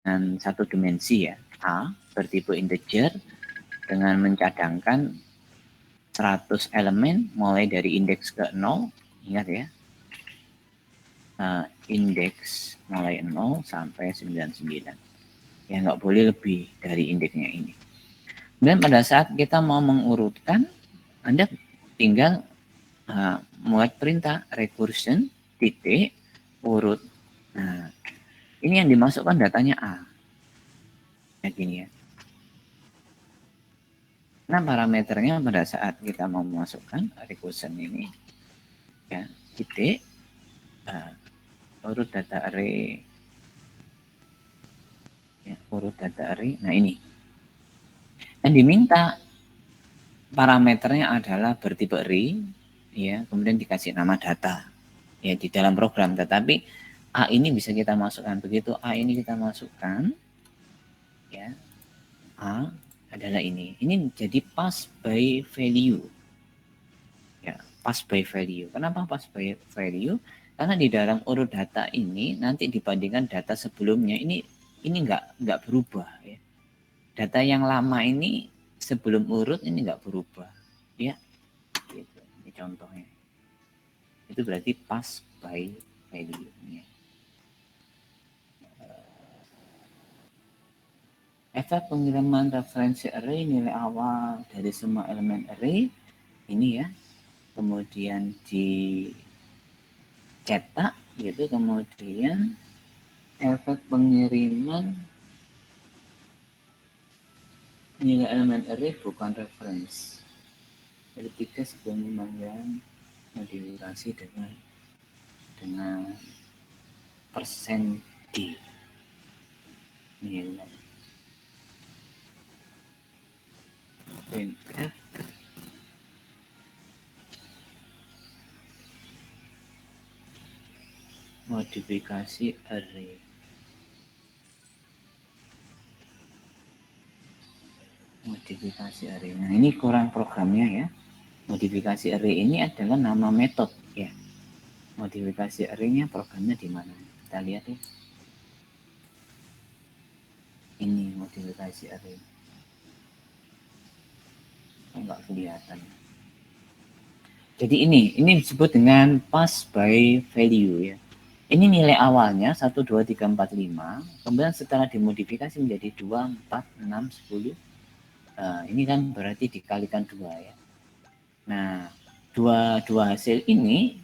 dengan satu dimensi ya, A bertipe integer dengan mencadangkan 100 elemen mulai dari indeks ke 0, ingat ya, indeks mulai 0 sampai 99. Ya nggak boleh lebih dari indeksnya ini. Dan pada saat kita mau mengurutkan, Anda tinggal membuat perintah recursion titik urut. Nah, ini yang dimasukkan datanya A. Ya gini ya. Nah, parameternya pada saat kita mau memasukkan recursion ini, ya titik urut data array, ya, urut data array. Nah ini, yang diminta parameternya adalah bertipe array, ya kemudian dikasih nama data, ya di dalam program. Tetapi A ini bisa kita masukkan, begitu A ini kita masukkan, ya A adalah ini jadi pass by value, ya pass by value. Kenapa pass by value? Karena di dalam urut data ini nanti dibandingkan data sebelumnya ini nggak berubah ya. Data yang lama ini sebelum urut ini nggak berubah, ya gitu. Ini contohnya. Itu berarti pass by value. Ya. Efek pengiriman referensi array nilai awal dari semua elemen array ini ya, kemudian dicetak gitu, kemudian efek pengiriman nilai elemen array bukan reference. Jadi tiga sebelum pemanggilan modifikasi dengan persen D nilai printf modifikasi array. Modifikasi array. Nah, ini kurang programnya ya. Modifikasi array ini adalah nama metode ya. Modifikasi array-nya programnya di mana? Kita lihat ya. Ini modifikasi array. Enggak kelihatan. Jadi ini disebut dengan pass by value ya. Ini nilai awalnya 1, 2, 3, 4, 5. Kemudian setelah dimodifikasi menjadi 2, 4, 6, 10. Ini kan berarti dikalikan 2 ya. Nah, dua hasil ini,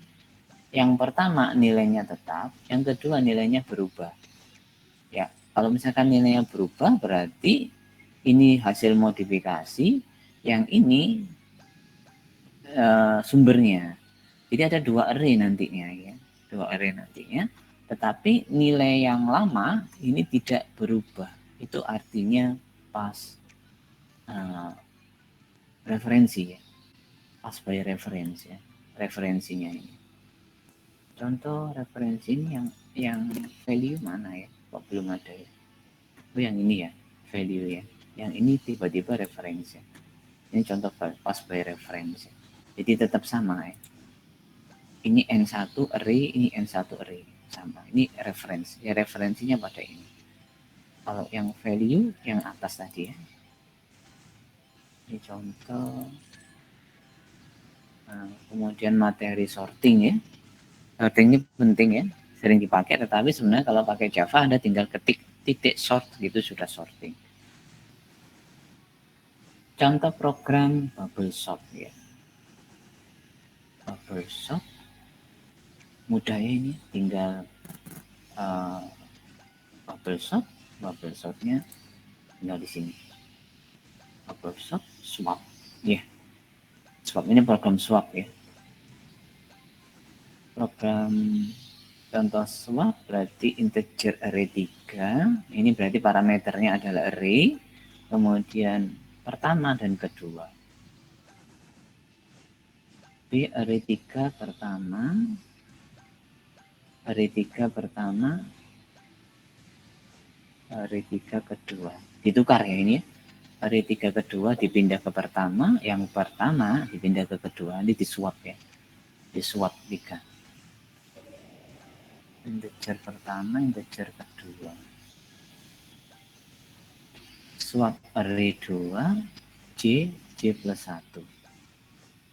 yang pertama nilainya tetap, yang kedua nilainya berubah. Ya, kalau misalkan nilainya berubah berarti ini hasil modifikasi, yang ini sumbernya. Jadi ada 2 array nantinya ya. 2 array nantinya, tetapi nilai yang lama ini tidak berubah. Itu artinya pas referensi ya. Pas by reference ya. Referensinya ini. Contoh referensi ini yang value mana ya? Kok belum ada ya? Oh yang ini ya, value ya. Yang ini tiba-tiba referensi. Ini contoh pass by reference. Jadi tetap sama ya. Ini N1 array, ini N1 array. Sama. Ini reference. Ya referensinya pada ini. Kalau yang value yang atas tadi ya. Ini contoh. Nah, kemudian materi sorting ya. Sorting ini penting ya. Sering dipakai, tetapi sebenarnya kalau pakai Java Anda tinggal ketik titik sort gitu sudah sorting. Contoh program bubble sort ya. Bubble sort mudah ya ini, tinggal bubble sortnya tinggal di sini. Bubble sort swap ya. Swap ini program swap ya. Program contoh swap berarti integer array 3. Ini berarti parameternya adalah array, kemudian pertama dan kedua. B array 3 pertama, array 3 pertama, array 3 kedua. Ditukar ya ini ya. Array 3 kedua dipindah ke pertama, yang pertama dipindah ke kedua. Ini diswap ya. Diswap 3. Integer pertama, integer kedua. swap array 2 J plus 1.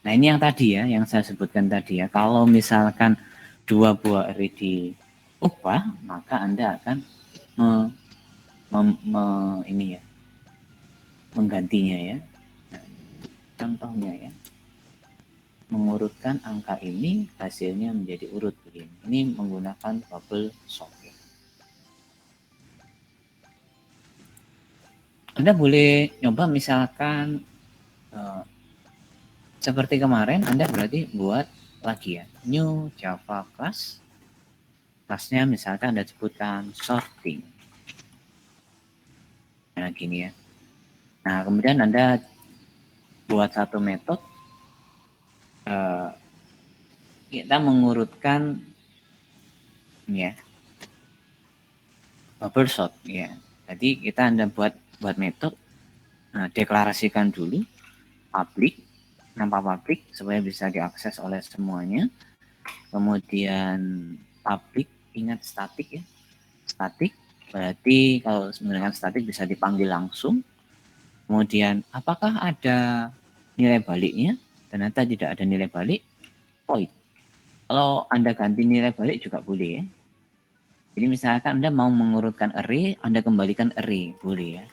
Nah ini yang tadi ya, yang saya sebutkan tadi ya. Kalau misalkan 2 buah array diubah, maka Anda akan ini ya, menggantinya ya. Nah, contohnya ya, mengurutkan angka ini hasilnya menjadi urut begini. Ini menggunakan bubble sort. Anda boleh nyoba misalkan seperti kemarin Anda berarti buat lagi ya, new Java class. Kelasnya misalkan Anda sebutkan sorting. Nah gini ya. Nah kemudian Anda buat satu metode, kita mengurutkan ya bubble sort ya. Jadi kita Anda buat metode, deklarasikan dulu public, nama public supaya bisa diakses oleh semuanya. Kemudian public, ingat static ya, static berarti kalau menggunakan static bisa dipanggil langsung. Kemudian apakah ada nilai baliknya? Ternyata tidak ada nilai balik, void. Kalau Anda ganti nilai balik juga boleh ya. Jadi misalkan Anda mau mengurutkan array, Anda kembalikan array, boleh ya.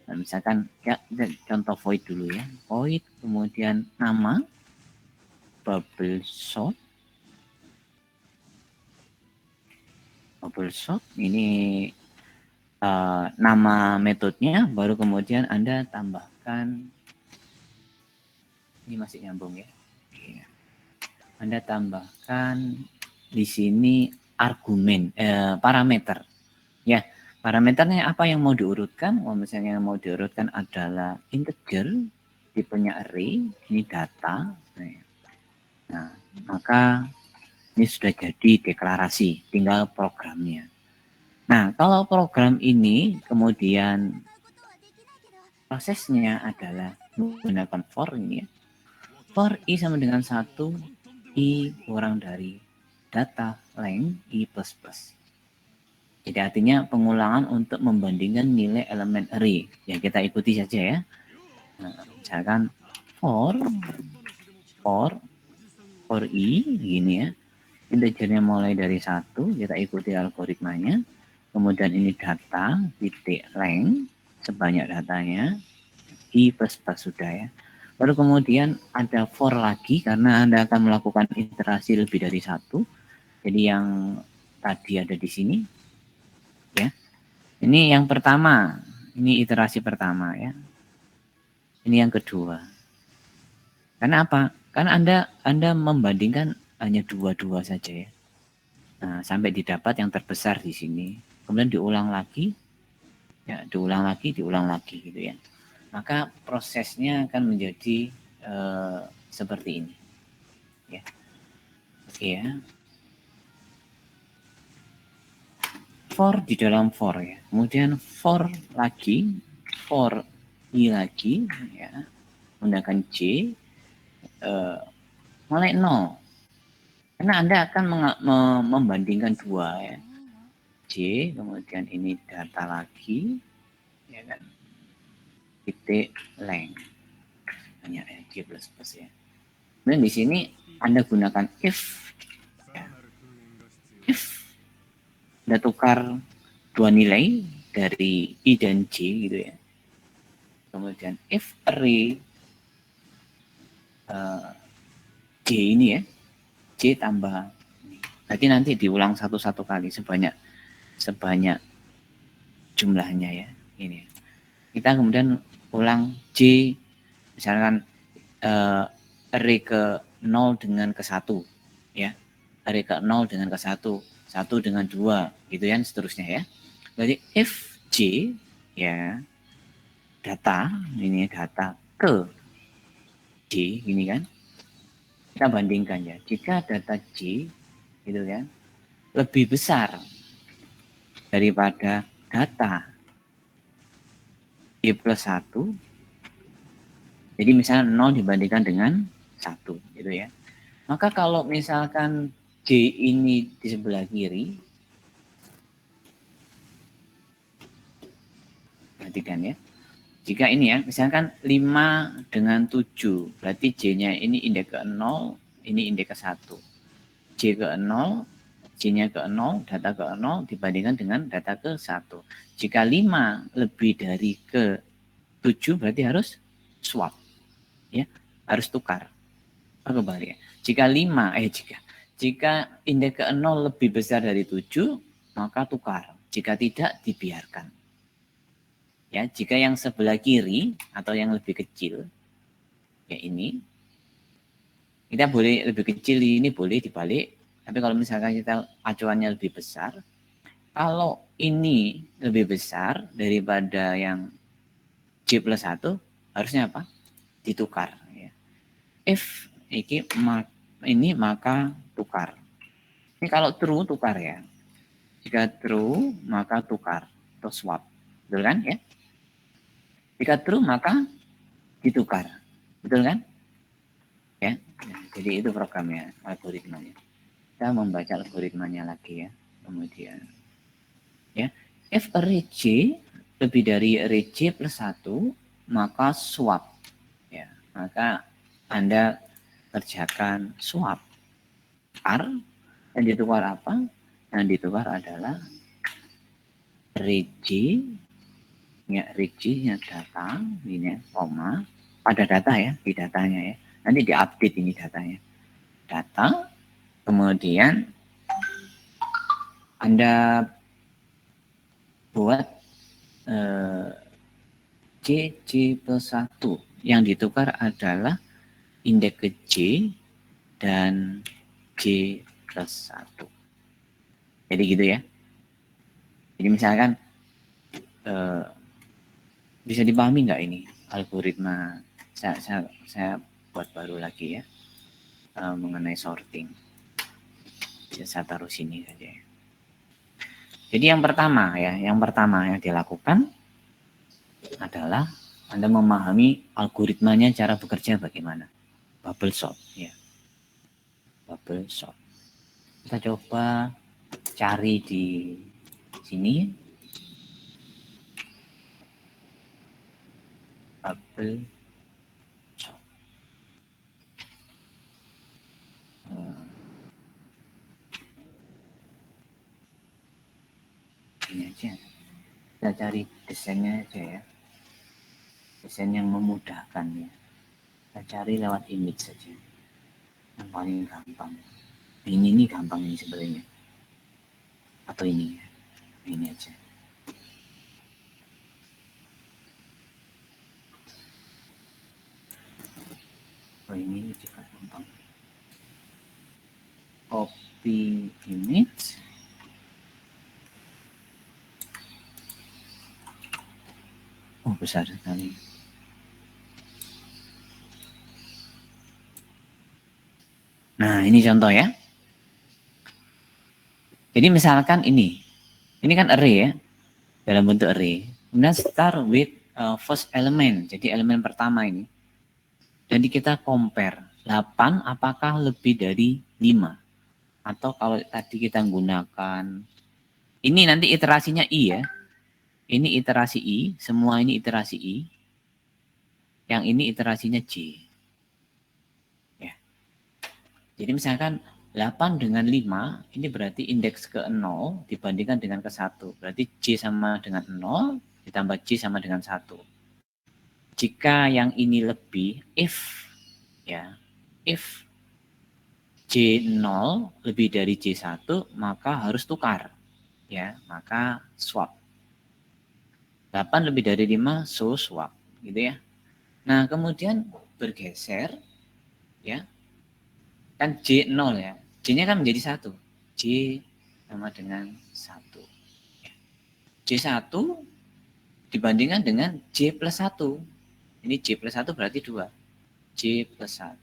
Nah, misalkan ya contoh void dulu ya. Void kemudian nama bubble sort. Bubble sort ini nama metodenya, baru kemudian Anda tambahkan, ini masih nyambung ya. Anda tambahkan di sini argumen, parameter. Ya, parameternya apa yang mau diurutkan? Misalnya yang mau diurutkan adalah integer, tipenya array, ini data. Nah, maka ini sudah jadi deklarasi, tinggal programnya. Nah, kalau program ini kemudian prosesnya adalah menggunakan for ini ya. For i sama dengan 1, i kurang dari data length i plus plus. Jadi artinya pengulangan untuk membandingkan nilai elemen array. Ya kita ikuti saja ya. Nah, misalkan for i gini ya. Integernya mulai dari 1, kita ikuti algoritmanya. Kemudian ini data titik length sebanyak datanya i plus plus sudah ya. Baru kemudian ada for lagi karena Anda akan melakukan iterasi lebih dari 1. Jadi yang tadi ada di sini ya. Ini yang pertama, ini iterasi pertama ya. Ini yang kedua. Karena apa? Karena Anda membandingkan hanya dua saja ya. Nah, sampai didapat yang terbesar di sini. Kemudian diulang lagi, ya diulang lagi gitu ya. Maka prosesnya akan menjadi seperti ini. Ya. Oke ya. For di dalam for ya. Kemudian for lagi, for i lagi ya. Menggunakan J mulai 0. Karena Anda akan membandingkan dua ya. J, kemudian ini data lagi ya kan. Titik length. Hanya J plus plus ya. Kemudian di sini Anda gunakan if ya. If Anda tukar dua nilai dari I dan J gitu ya. Kemudian if array J ini ya, J tambah ini. Berarti nanti diulang satu kali sebanyak jumlahnya ya. Ini. Kita kemudian ulang J misalkan array ke 0 dengan ke 1 ya. Array ke 0 dengan ke 1, 1 dengan 2 gitu ya, seterusnya ya. Jadi if J ya data, ini data ke J gini kan. Kita bandingkan ya. Jika data J gitu kan lebih besar daripada data J plus 1, jadi misalnya 0 dibandingkan dengan 1 gitu ya. Maka kalau misalkan J ini di sebelah kiri, perhatikan ya, Jika ini ya, misalkan 5 dengan 7, berarti J-nya ini indeks ke 0, ini indeks ke 1. J ke 0, J-nya ke 0, data ke 0 dibandingkan dengan data ke 1. Jika 5 lebih dari ke 7 berarti harus swap. Ya, harus tukar. Kembali ya. Jika indeks ke 0 lebih besar dari 7, maka tukar. Jika tidak, dibiarkan. Ya, jika yang sebelah kiri atau yang lebih kecil, ya ini, kita boleh lebih kecil ini boleh dibalik. Tapi kalau misalkan kita acuannya lebih besar, kalau ini lebih besar daripada yang J plus 1, harusnya apa? Ditukar. Ya. If ini maka tukar. Ini kalau true tukar ya. Jika true maka tukar atau swap. Betul kan ya? Jika true maka ditukar. Betul kan? Ya. Jadi itu programnya, algoritmanya. Kita membaca algoritmanya lagi ya. Kemudian ya, if array J lebih dari array J plus 1, maka swap. Ya, maka Anda kerjakan swap. R yang ditukar apa? Yang ditukar adalah array J, ya array J-nya data, ini koma, pada data ya, di datanya ya. Nanti diupdate ini datanya. Data, kemudian Anda buat J plus 1. Yang ditukar adalah indeks ke J dan J plus 1. Jadi gitu ya. Jadi misalkan bisa dipahami nggak ini algoritma? Saya buat baru lagi ya mengenai sorting. Saya taruh sini saja ya. Jadi yang pertama yang dilakukan adalah Anda memahami algoritmanya cara bekerja bagaimana. Bubble sort ya. Bubble sort. Kita coba cari di sini bubble sort. Ini aja. Kita cari desainnya aja ya. Desain yang memudahkan ya. Kita cari lewat image saja. Yang paling gampang. Ini gampang ini sebenarnya. Atau ini ya. Ini aja. Oh ini juga gampang. Copy image. Oh besar sekali. Nah ini contoh ya. Jadi misalkan ini kan array ya, dalam bentuk array. Kemudian start with first element, jadi elemen pertama ini. Jadi kita compare 8 apakah lebih dari 5. Atau kalau tadi kita menggunakan, ini nanti iterasinya I ya. Ini iterasi I, semua ini iterasi I. Yang ini iterasinya J. Ya. Jadi misalkan 8 dengan 5, ini berarti indeks ke 0 dibandingkan dengan ke 1. Berarti J sama dengan 0, ditambah J sama dengan 1. Jika yang ini lebih, if J0 lebih dari J1, maka harus tukar. Ya, maka swap. 8 lebih dari 5, so swap. Gitu ya. Nah, kemudian bergeser, ya. Kan J0 ya. J-nya kan menjadi 1. J sama dengan 1. J1 dibandingkan dengan J plus 1. Ini J plus 1 berarti 2. J plus 1.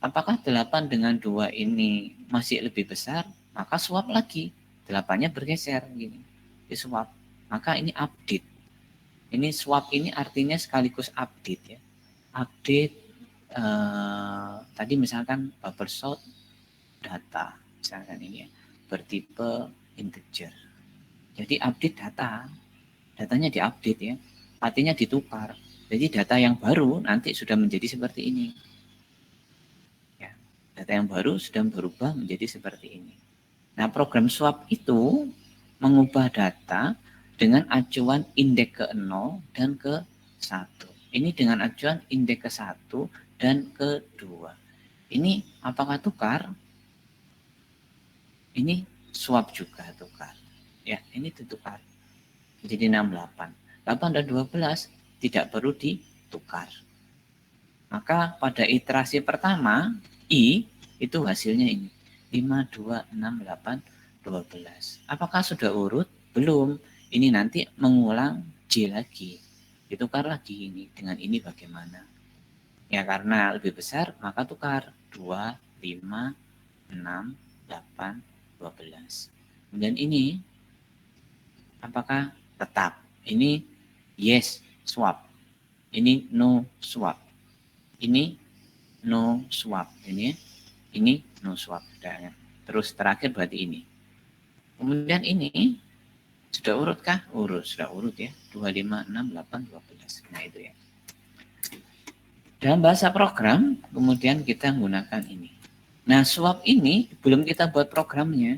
Apakah 8 dengan 2 ini masih lebih besar? Maka swap lagi. 8-nya bergeser. Gini. Di swap. Maka ini update. Ini swap ini artinya sekaligus update ya. Update tadi misalkan bubble sort data. Misalkan ini ya. Bertipe integer. Jadi update data. Datanya diupdate ya. artinya ditukar. Jadi data yang baru nanti sudah menjadi seperti ini. Ya, data yang baru sudah berubah menjadi seperti ini. Nah, program swap itu mengubah data dengan acuan indeks ke 0 dan ke 1. Ini dengan acuan indeks ke 1 dan ke 2. Ini apakah tukar? Ini swap juga tukar. Ya, ini ditukar. Jadi 68. 8 dan 12 tidak perlu ditukar. Maka pada iterasi pertama, I itu hasilnya ini. 5, 2, 6, 8, 12. Apakah sudah urut? Belum. Ini nanti mengulang J lagi. Ditukar lagi ini. Dengan ini bagaimana? Ya karena lebih besar, maka tukar. 2, 5, 6, 8, 12. Kemudian ini, apakah tetap? Ini yes, swap. Ini no, swap. Ini no, swap. Ini no, swap. Terus terakhir berarti ini. Kemudian ini sudah urut kah? Urut, sudah urut ya. 2, 5, 6, 8, 12. Nah itu ya. Dalam bahasa program, kemudian kita menggunakan ini. Nah, swap ini belum kita buat programnya.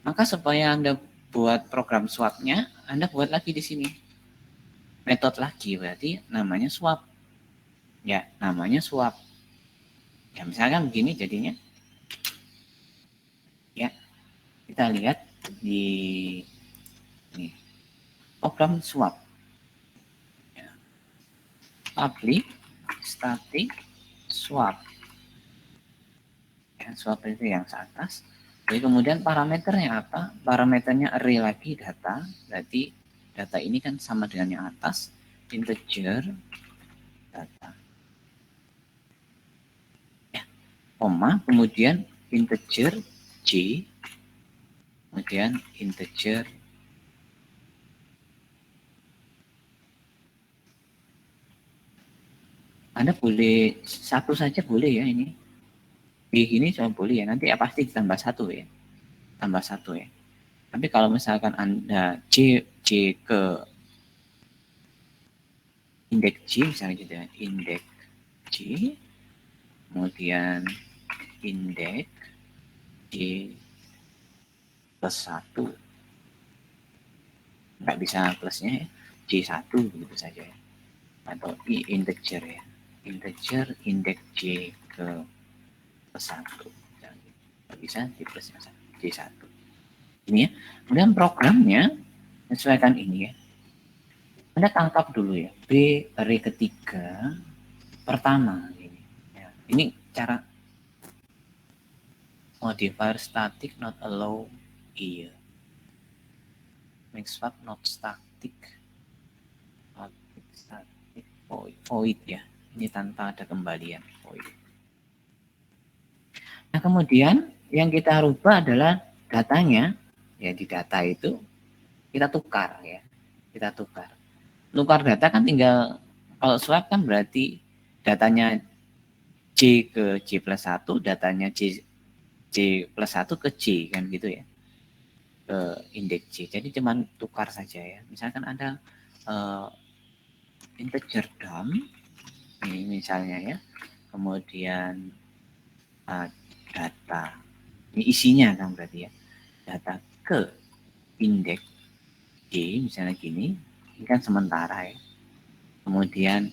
Maka supaya Anda buat program swapnya, Anda buat lagi di sini. Metode lagi, berarti namanya swap. Ya, namanya swap. Ya, misalkan begini jadinya. Ya, kita lihat di ini, program swap. Ya. Public, static, swap. Ya, swap itu yang atas. Jadi kemudian parameternya apa? Parameternya array lagi data. Berarti data ini kan sama dengan yang atas. Integer data. Ya, koma, kemudian integer J, kemudian integer Anda boleh satu saja boleh ya ini. Ini cuma boleh ya. Nanti ya pasti ditambah satu ya. Tambah satu ya. Tapi kalau misalkan Anda J ke indeks J misalnya gitu ya. Indeks J, kemudian indeks J plus 1. Nggak bisa plusnya ya. J1 begitu saja ya. Atau integer ya. Integer indeks J ke plus 1. Nggak bisa di plusnya J1. Ini ya. Kemudian programnya sesuaikan ini ya. Anda tangkap dulu ya. B array ketiga pertama ini. Ya. Ini cara modifier static not allow here. Make swap not static. Static void ya. Ini tanpa ada kembalian void. Nah kemudian yang kita rubah adalah datanya. Ya di data itu kita tukar ya. Kita tukar. Tukar data kan tinggal, kalau swap kan berarti datanya J ke J plus 1, datanya J plus 1 ke J kan gitu ya. Ke indeks J. Jadi cuman tukar saja ya. Misalkan ada integer dump ini misalnya ya. Kemudian data. Ini isinya kan berarti ya. Data ke indeks J misalnya gini. Ini kan sementara ya. Kemudian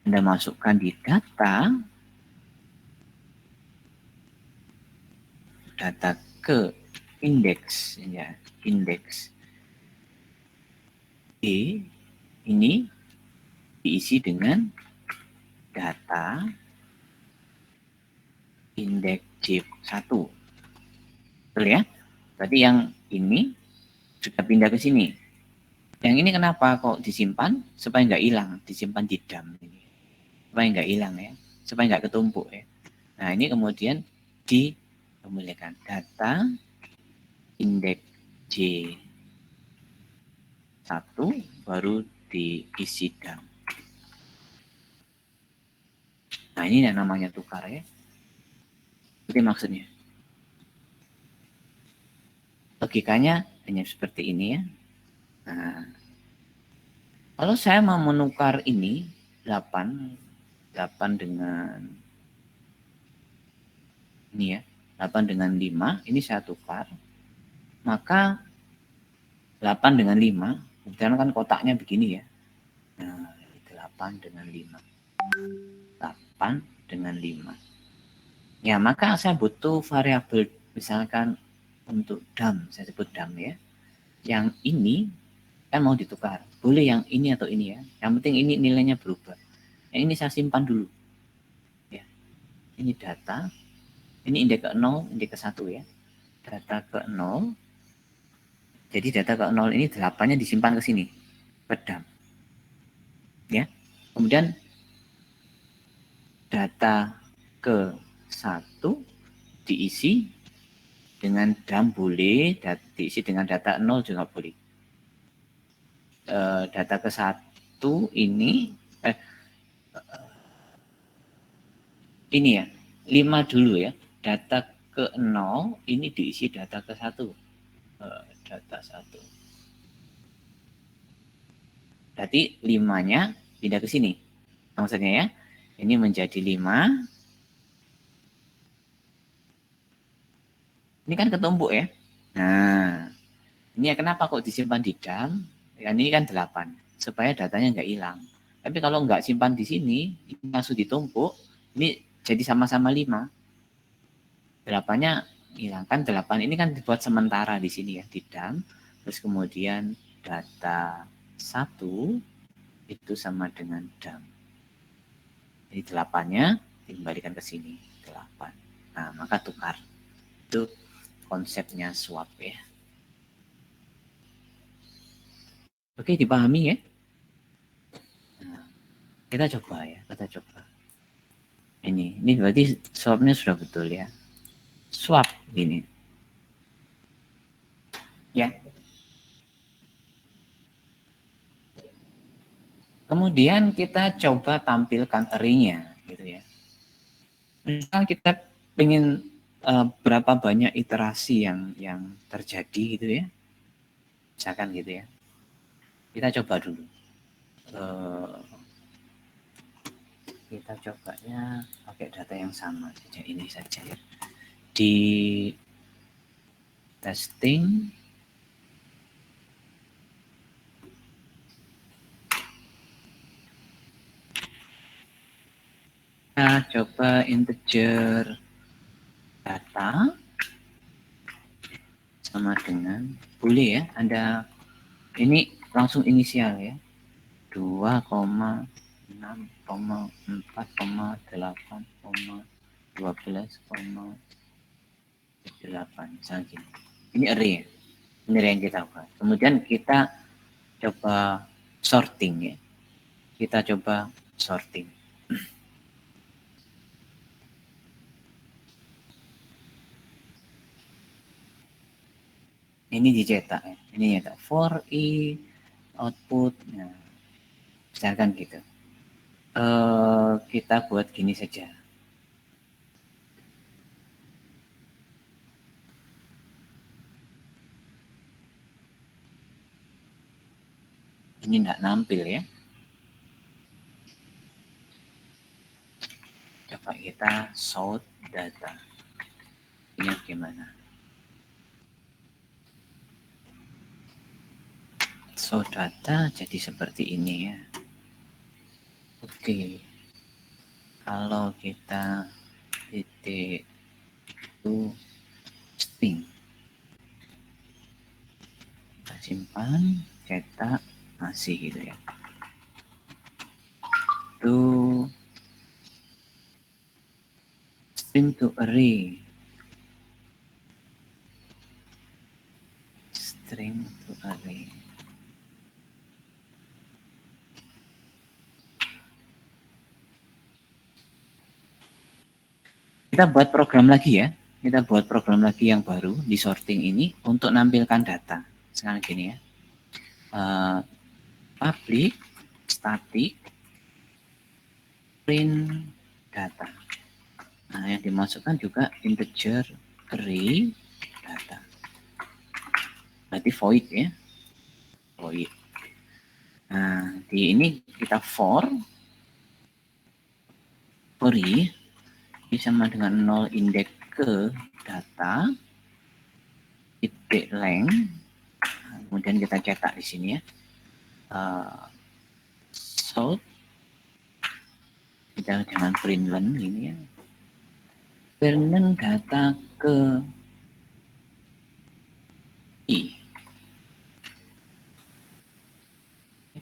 Anda masukkan di data ke indeks ya, indeks E ini diisi dengan data indeks J1. Betul ya? Berarti yang ini sudah pindah ke sini. Yang ini kenapa kok disimpan? Supaya nggak hilang, disimpan di dump ini. Supaya nggak hilang ya, supaya nggak ketumpuk ya. Nah ini kemudian dikembalikan data indeks J1 baru diisi dump. Nah ini yang namanya tukar ya. Itu maksudnya. Logikanya hanya seperti ini ya. Nah, Kalau saya mau menukar ini 8 dengan ini ya, 8 dengan 5, ini saya tukar. Maka 8 dengan 5, kebetulan kan kotaknya begini ya. Nah, 8 dengan 5. 8 dengan 5. Ya, maka saya butuh variabel misalkan untuk dam, saya sebut dam ya. Yang ini kan mau ditukar. Boleh yang ini atau ini ya. Yang penting ini nilainya berubah. Yang ini saya simpan dulu. Ya. Ini data. Ini indeks ke 0, indeks ke 1 ya. Data ke 0. Jadi data ke 0 ini 8-nya disimpan ke sini. Ke dam. Ya. Kemudian data ke 1 diisi dengan dam boleh, diisi dengan data 0 juga boleh. Data ke 1 ini ya, 5 dulu ya. Data ke 0 ini diisi data ke 1. Data 1. Berarti 5-nya pindah ke sini. Maksudnya ya, ini menjadi 5. Ini kan ketumpuk ya. Nah, ini ya kenapa kok disimpan di dam? Ya, ini kan 8. Supaya datanya nggak hilang. Tapi kalau nggak simpan di sini, ini langsung ditumpuk, ini jadi sama-sama 5. 8-nya hilangkan 8 ini kan dibuat sementara di sini ya, di dam. Terus kemudian data 1 itu sama dengan dam. Jadi 8-nya dikembalikan ke sini, 8. Nah, maka tukar. Itu konsepnya swap ya. Oke, dipahami ya? Nah, kita coba ya, kita coba. Ini berarti swapnya sudah betul ya. Swap ini. Ya. Kemudian kita coba tampilkan array-nya gitu ya. Misal kita ingin berapa banyak iterasi yang terjadi gitu ya. Misalkan gitu ya. Kita coba dulu. Kita cobanya pakai data yang sama saja, ini saja ya. Di testing kita coba integer data sama dengan boleh ya, Anda ini langsung inisial ya, 2,6,4,8,12,8 misalnya gini. Ini array ya, ini array yang kita buat. Kemudian kita coba sorting ya, kita coba sorting. Ini dicetak ya, ini nyetak for i output, nah misalkan gitu. Kita buat gini saja. Ini tidak nampil ya. Coba kita sort data. Ini gimana? Sort data jadi seperti ini ya. Oke. Kalau kita titik itu string. Kita simpan, cetak, masih gitu ya. Itu string to array. String to array. Kita buat program lagi ya. Kita buat program lagi yang baru di sorting ini untuk nampilkan data. Sekarang gini ya. Public static print data. Nah, yang dimasukkan juga integer array data. Berarti void ya. Void. Nah, Jadi ini kita for i ini sama dengan 0 indeks ke data titik length, kemudian kita cetak di sini ya, sort kita dengan print len ini ya, print data ke i,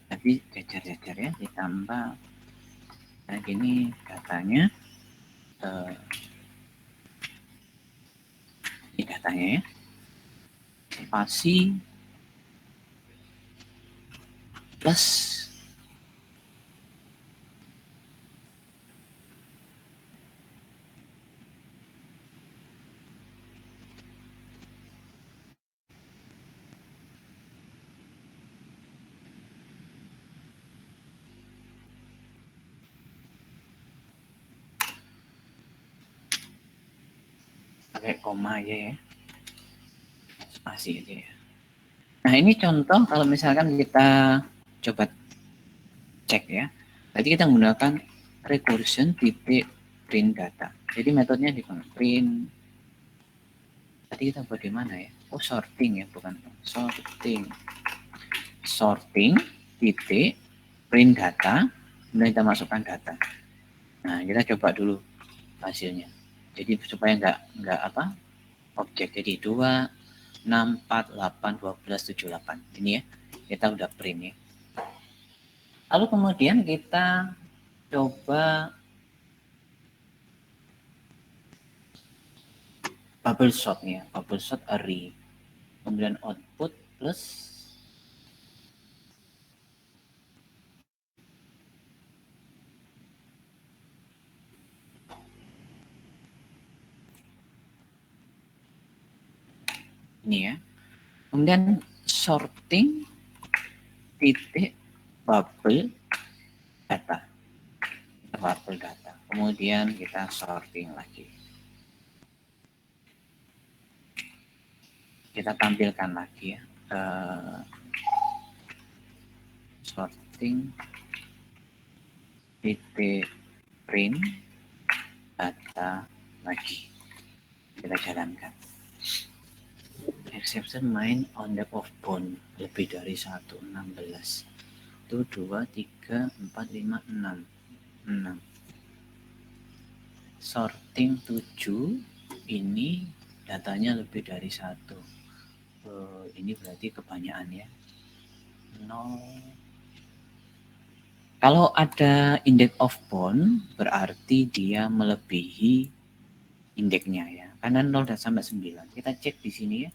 tapi jajar-jajar ya, ditambah nah ini datanya, ini datanya ya, spasi plus pakai koma aja ya, spasi aja ya. Nah ini contoh kalau misalkan kita coba cek ya, berarti kita menggunakan recursion titik print data. Jadi metodenya di print. Tadi kita buat di mana ya? Oh sorting ya, bukan sorting. Sorting titik print data, kemudian kita masukkan data. Nah kita coba dulu hasilnya. Jadi supaya nggak apa objek, jadi 2, 6, 4, 8, 12, 7, 8. Ini ya, kita udah print ya. Lalu kemudian kita coba bubble sort ya, bubble sort array. Kemudian output plus ini ya. Kemudian sorting titik bubble data. Bubble data. Kemudian kita sorting lagi. Kita tampilkan lagi ya. Sorting titik print data lagi. Kita jalankan. Exception main on the of bound lebih dari 1, 16. Itu 2, 3, 4, 5, 6. 6. Sorting 7 ini datanya lebih dari 1. Ini berarti kebanyakan ya. 0. Kalau ada index of bound berarti dia melebihi indeksnya ya. Karena 0 dan sampai 9. Kita cek di sini ya.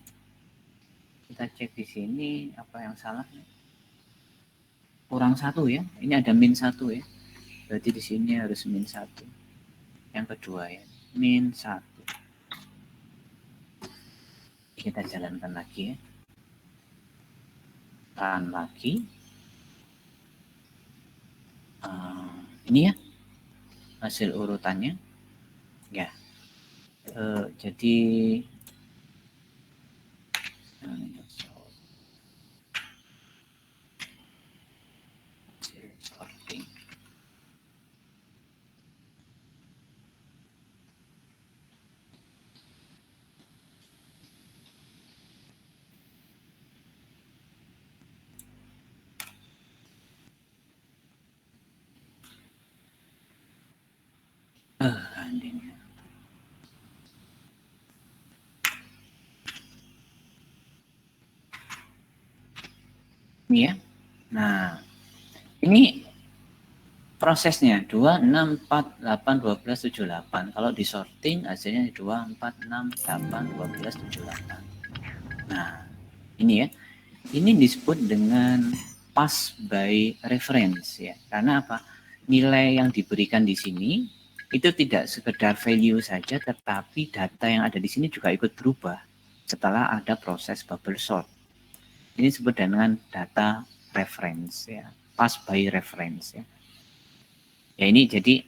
Kita cek di sini apa yang salah. Kurang 1 ya. Ini ada min 1 ya. Berarti di sini harus min 1. Yang kedua ya, min 1. Kita jalankan lagi ya. Run lagi. Ini ya hasil urutannya. Ya. Jadi sorting. Ini ya. Nah, ini prosesnya 2, 6, 4, 8, 12, 7, 8. Kalau di sorting hasilnya 2, 4, 6, 8, 12, 7, 8. Nah, ini ya. Ini disebut dengan pass by reference ya. Karena apa? Nilai yang diberikan di sini itu tidak sekedar value saja, tetapi data yang ada di sini juga ikut berubah setelah ada proses bubble sort. Ini disebut dengan data reference ya, pass by reference ya. Ya ini jadi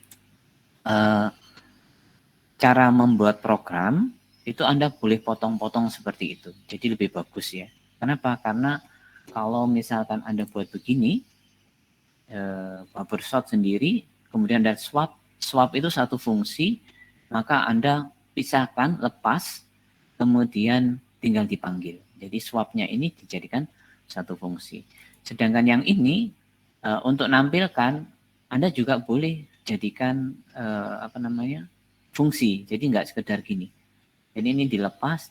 cara membuat program itu Anda boleh potong-potong seperti itu. Jadi lebih bagus ya. Kenapa? Karena kalau misalkan Anda buat begini, buffer sort sendiri, kemudian ada swap. Swap itu satu fungsi, maka Anda pisahkan, lepas, kemudian tinggal dipanggil. Jadi swapnya ini dijadikan satu fungsi. Sedangkan yang ini untuk nampilkan Anda juga boleh jadikan fungsi. Jadi nggak sekedar gini. Jadi ini dilepas,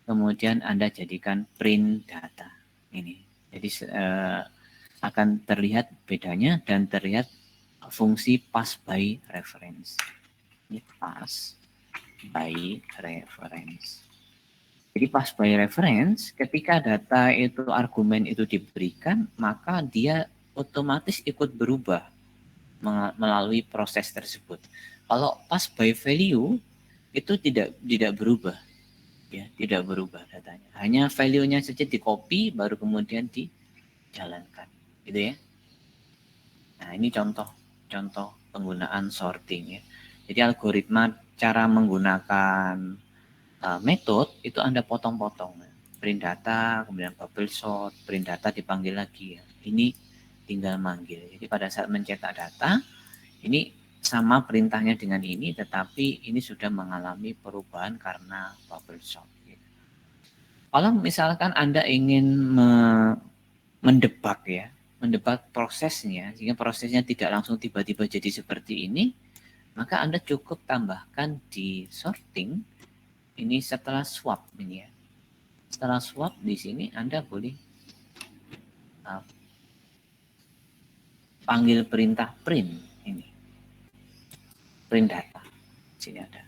kemudian Anda jadikan print data. Ini. Jadi akan terlihat bedanya dan terlihat fungsi pass by reference. Ini pass by reference. Jadi pass by reference, ketika data itu argumen itu diberikan, maka dia otomatis ikut berubah melalui proses tersebut. Kalau pass by value itu tidak berubah, ya, tidak berubah datanya. Hanya value-nya saja di copy, baru kemudian dijalankan, gitu ya. Nah, ini contoh penggunaan sorting ya. Jadi algoritma cara menggunakan metode itu Anda potong-potong. Print data, kemudian bubble sort, print data dipanggil lagi ya. Ini tinggal manggil. Jadi pada saat mencetak data, ini sama perintahnya dengan ini, tetapi ini sudah mengalami perubahan karena bubble sort. Kalau misalkan Anda ingin mendebak ya, mendebak prosesnya, sehingga prosesnya tidak langsung tiba-tiba jadi seperti ini, maka Anda cukup tambahkan di sorting ini setelah swap ini ya. Setelah swap di sini Anda boleh panggil perintah print ini. Print data. Sini ada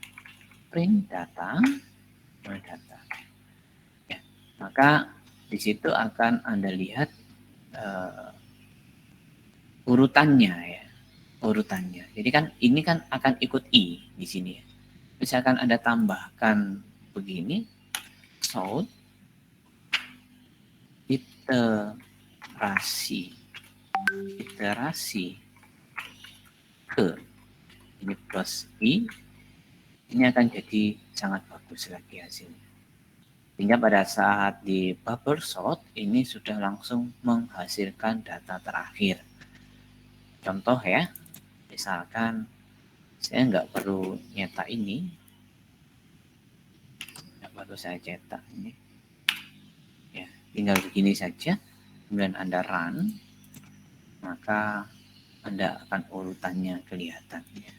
print data. Ya, maka di situ akan Anda lihat urutannya ya. Urutannya. Jadi kan ini kan akan ikut i di sini ya. Misalkan Anda tambahkan begini, sort iterasi ke ini plus i, ini akan jadi sangat bagus lagi hasilnya. Sehingga pada saat di buffer sort ini sudah langsung menghasilkan data terakhir. Contoh ya, misalkan saya nggak perlu nyetak ini, nggak perlu saya cetak ini, ya tinggal begini saja. Kemudian Anda run, maka Anda akan urutannya kelihatan. Ya.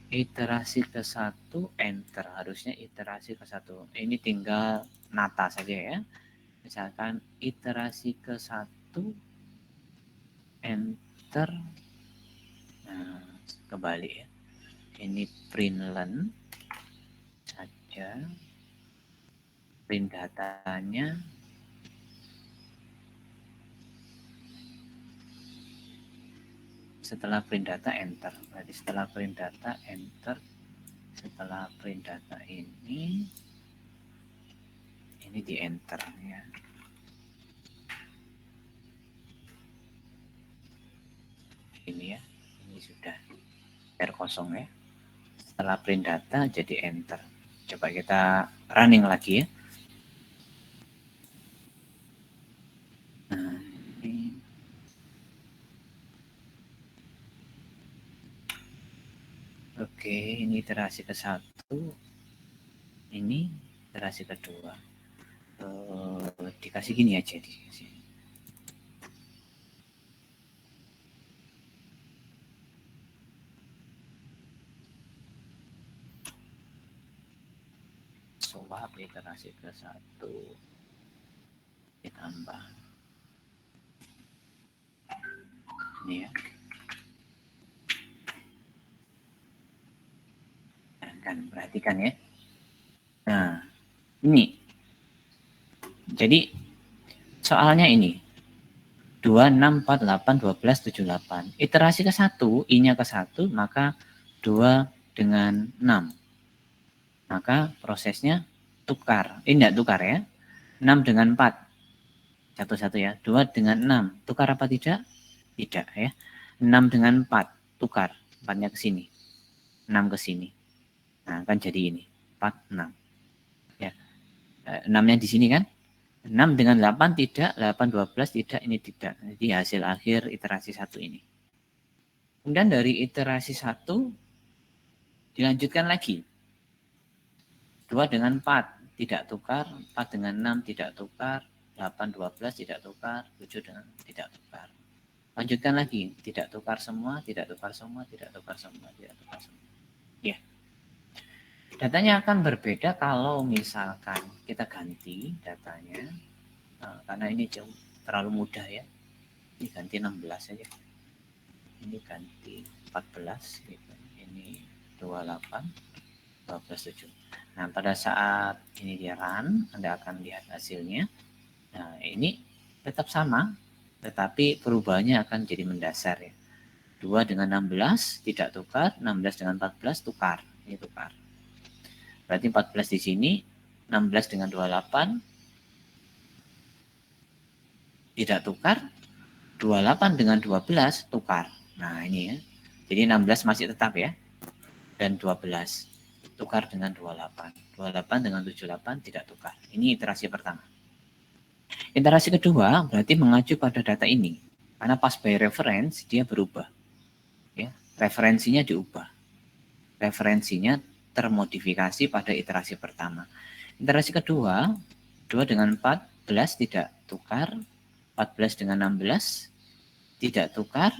Iterasi ke-1 enter, harusnya iterasi ke-1. Ini tinggal nata saja ya. Misalkan iterasi ke-1 enter, nah kembali ya. Ini print len saja, print datanya setelah print data enter. Berarti setelah print data enter, setelah print data ini di enter ya. Ini ya, ini sudah kosong ya. Setelah print data jadi enter. Coba kita running lagi ya. Nah, ini. Oke, ini iterasi ke-1. Ini iterasi kedua. Dikasih gini aja dikasih. Swap iterasi ke-1 ditambah ini ya. Kan perhatikan ya. Nah, ini. Jadi soalnya ini 2, 6, 4, 8, 12, 7, 8. Iterasi ke-1, I-nya ke-1, maka 2 dengan 6. Maka prosesnya tukar. Ini enggak tukar ya. 6 dengan 4. Satu-satu ya. 2 dengan 6. Tukar apa tidak? Tidak ya. 6 dengan 4. Tukar. 4-nya ke sini. 6 ke sini. Nah, kan jadi ini 4, 6. Ya. 6-nya di sini kan? 6 dengan 8 tidak, 8, 12 tidak, ini tidak. Jadi hasil akhir iterasi 1 ini. Kemudian dari iterasi 1 dilanjutkan lagi. 2 dengan 4 tidak tukar, 4 dengan 6 tidak tukar, 8, 12 tidak tukar, 7 dengan tidak tukar. Lanjutkan lagi, tidak tukar semua, tidak tukar semua, tidak tukar semua, tidak tukar semua. Ya. Datanya akan berbeda kalau misalkan kita ganti datanya. Nah, karena ini jauh terlalu mudah ya. Ini ganti 16 saja. Ini ganti 14 gitu. Ini 28, 12, 7. Nah, pada saat ini dia run, Anda akan lihat hasilnya. Nah, ini tetap sama, tetapi perubahannya akan jadi mendasar ya. 2 dengan 16 tidak tukar, 16 dengan 14 tukar. Ini tukar. Berarti 14 di sini, 16 dengan 28 tidak tukar, 28 dengan 12 tukar. Nah, ini ya. Jadi 16 masih tetap ya. Dan 12 tukar dengan 28. 28 dengan 78 tidak tukar. Ini iterasi pertama. Iterasi kedua berarti mengacu pada data ini. Karena pas by reference dia berubah. Ya, referensinya diubah. Referensinya termodifikasi pada iterasi pertama. Iterasi kedua, 2 dengan 14 tidak tukar, 14 dengan 16 tidak tukar,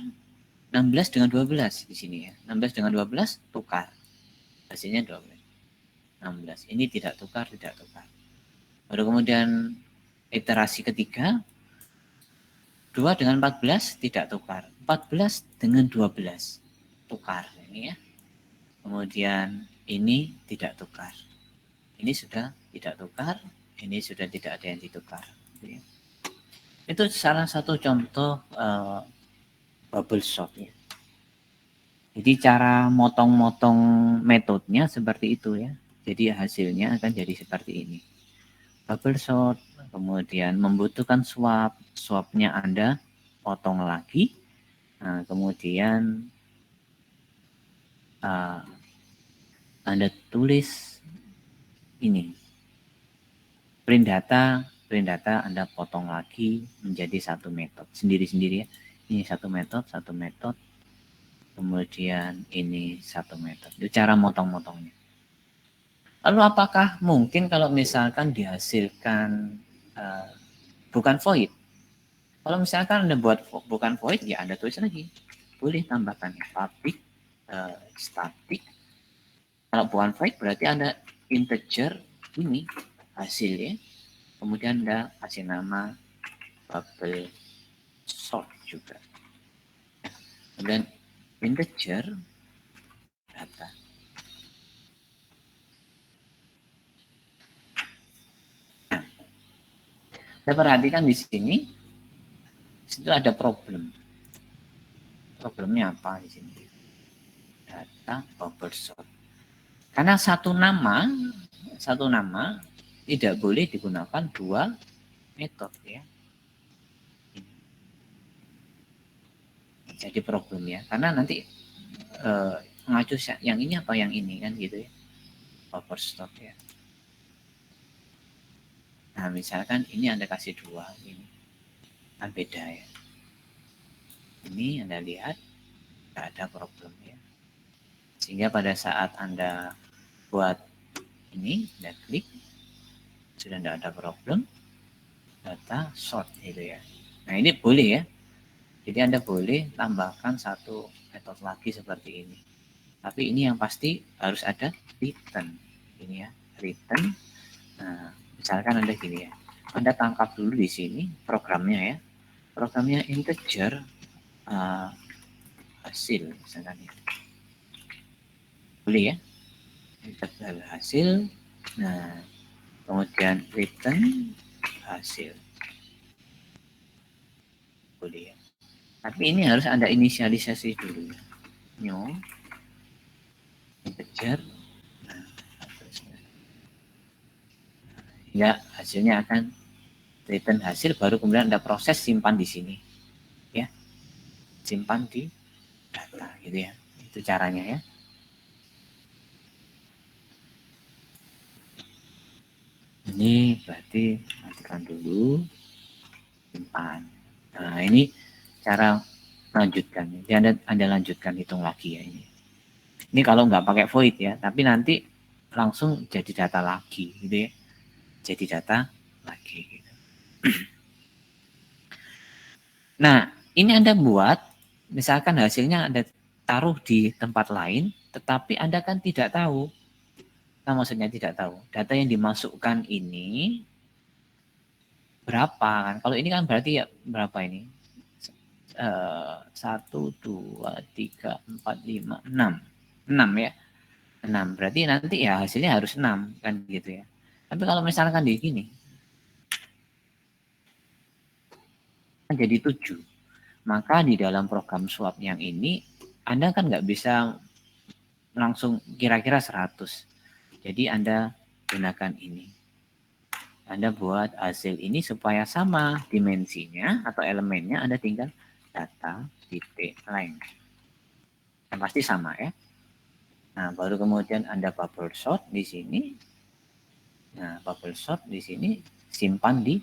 16 dengan 12 di sini ya. 16 dengan 12 tukar. Hasilnya 12. 16. Ini tidak tukar, tidak tukar. Baru kemudian iterasi ketiga, 2 dengan 14 tidak tukar. 14 dengan 12 tukar. Ini ya. Kemudian ini tidak tukar. Ini sudah tidak tukar, ini sudah tidak ada yang ditukar. Itu salah satu contoh bubble sort ya. Jadi cara motong-motong metodenya seperti itu ya. Jadi hasilnya akan jadi seperti ini. Bubble sort, kemudian membutuhkan swap, swapnya Anda potong lagi. Nah, kemudian Anda tulis ini print data Anda potong lagi menjadi satu metode sendiri-sendiri ya. Ini satu metode, kemudian ini satu metode. Itu cara motong-motongnya. Lalu apakah mungkin kalau misalkan dihasilkan bukan void? Kalau misalkan Anda buat bukan void, ya Anda tulis lagi. Boleh tambahkan public static. Kalau bukan void berarti Anda integer ini hasilnya. Kemudian Anda kasih nama bubble sort juga. Kemudian integer data. Nah, saya perhatikan di sini, itu ada problem. Problemnya apa di sini? Data bubble sort. Karena satu nama tidak boleh digunakan dua metode ya. Jadi problem ya, karena nanti mengacu yang ini apa yang ini kan gitu ya, bubble sort ya. Nah misalkan ini Anda kasih dua, ini kan beda ya. Ini Anda lihat tidak ada problem ya. Sehingga pada saat Anda buat ini, Anda klik, sudah tidak ada problem, data sort gitu ya. Nah ini boleh ya. Jadi Anda boleh tambahkan satu metode lagi seperti ini. Tapi ini yang pasti harus ada return. Ini ya, return. Nah, misalkan Anda gini ya. Anda tangkap dulu di sini programnya ya. Programnya integer hasil misalkan ya. Boleh ya. Integer hasil. Nah, kemudian return hasil. Boleh ya. Tapi ini harus Anda inisialisasi dulu. New integer. Ya, hasilnya akan return hasil, baru kemudian Anda proses simpan di sini. Ya. Simpan di data gitu ya. Itu caranya ya. Ini berarti matikan dulu, simpan. Nah, ini cara lanjutkan. Jadi Anda lanjutkan, hitung lagi ya ini. Ini kalau nggak pakai void ya, tapi nanti langsung jadi data lagi gitu ya. Jadi data lagi gitu. Nah, ini Anda buat, misalkan hasilnya Anda taruh di tempat lain, tetapi Anda kan tidak tahu. Nah, maksudnya tidak tahu. Data yang dimasukkan ini berapa kan? Kalau ini kan berarti ya berapa ini? 1, 2, 3, 4, 5, 6. 6 ya. 6. Berarti nanti ya hasilnya harus 6 kan gitu ya. Tapi kalau misalkan di gini, jadi 7. Maka di dalam program swap yang ini, Anda kan nggak bisa langsung kira-kira 100. Jadi Anda gunakan ini. Anda buat hasil ini supaya sama dimensinya atau elemennya, Anda tinggal data titik length. Yang pasti sama ya. Nah, baru kemudian Anda bubble sort di sini. Nah, bubble sort di sini simpan di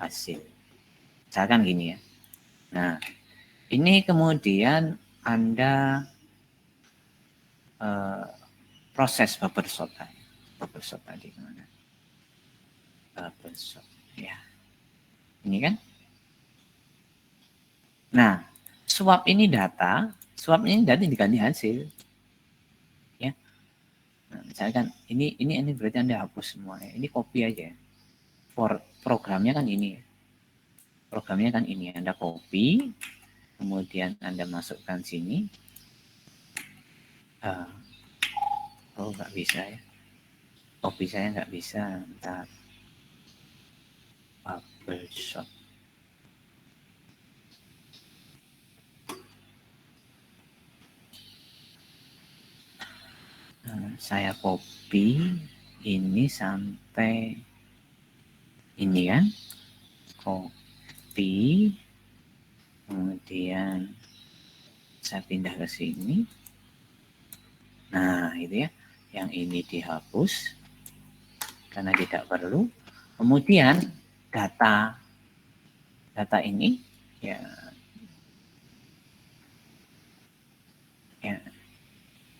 hasil. Misalkan gini ya. Nah, ini kemudian Anda proses bubble sort tadi. Bubble sort tadi kemana? Bubble sort ya. Ini kan. Nah, swap ini data, swap ini data diganti hasil. Ya. Nah, misalkan ini berarti Anda hapus semua ya. Ini copy aja. Programnya kan ini. Programnya kan ini. Anda copy, kemudian Anda masukkan sini. Oh, nggak bisa ya. Copy saya nggak bisa. Bentar. Bubble sort. Saya copy ini sampai ini kan, copy, kemudian saya pindah ke sini. Nah, itu ya, yang ini dihapus karena tidak perlu. Kemudian data ini ya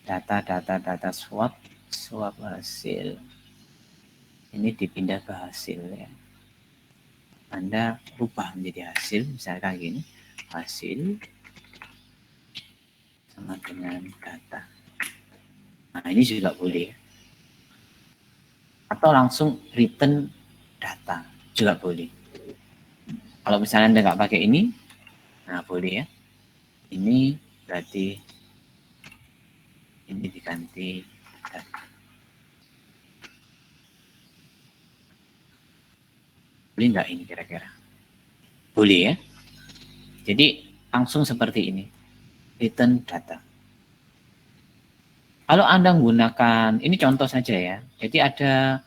data swap hasil ini dipindah ke hasil ya. Anda rubah menjadi hasil, misalkan gini, hasil sama dengan data. Nah, ini juga boleh. Atau langsung return data juga boleh. Kalau misalnya Anda nggak pakai ini, nah boleh ya. Ini berarti ini diganti data. Boleh nggak ini kira-kira? Boleh ya. Jadi langsung seperti ini, return data. Kalau Anda menggunakan, ini contoh saja ya. Jadi ada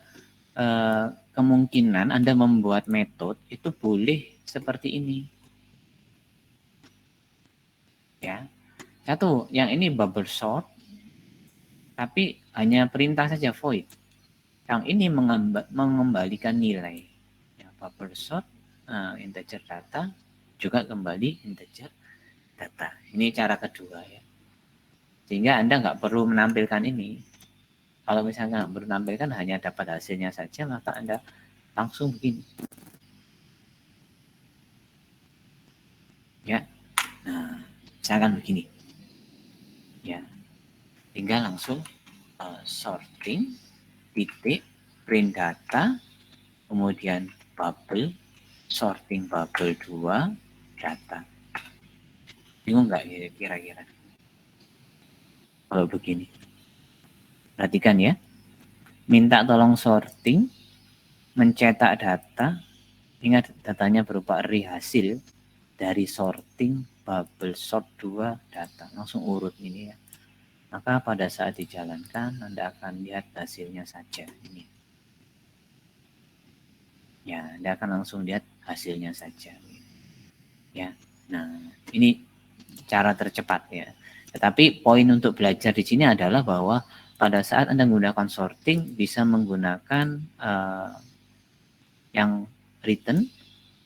kemungkinan Anda membuat metode itu boleh seperti ini. Ya. Satu, yang ini bubble sort, tapi hanya perintah saja void. Yang ini mengembalikan nilai. Ya, bubble sort, integer data, juga kembali integer data. Ini cara kedua ya. Sehingga Anda nggak perlu menampilkan ini. Kalau misalnya nggak perlu menampilkan, hanya dapat hasilnya saja, maka Anda langsung begini. Ya, nah, misalkan begini. Ya, tinggal langsung sorting, titik, print data, kemudian bubble, sorting bubble 2, data. Bingung nggak kira-kira? Kalau begini. Perhatikan ya. Minta tolong sorting, mencetak data, ingat datanya berupa array hasil dari sorting bubble sort 2 data. Langsung urut ini ya. Maka pada saat dijalankan Anda akan lihat hasilnya saja ini. Ya, Anda akan langsung lihat hasilnya saja. Ya. Nah, ini cara tercepat ya. Tetapi poin untuk belajar di sini adalah bahwa pada saat Anda menggunakan sorting bisa menggunakan yang written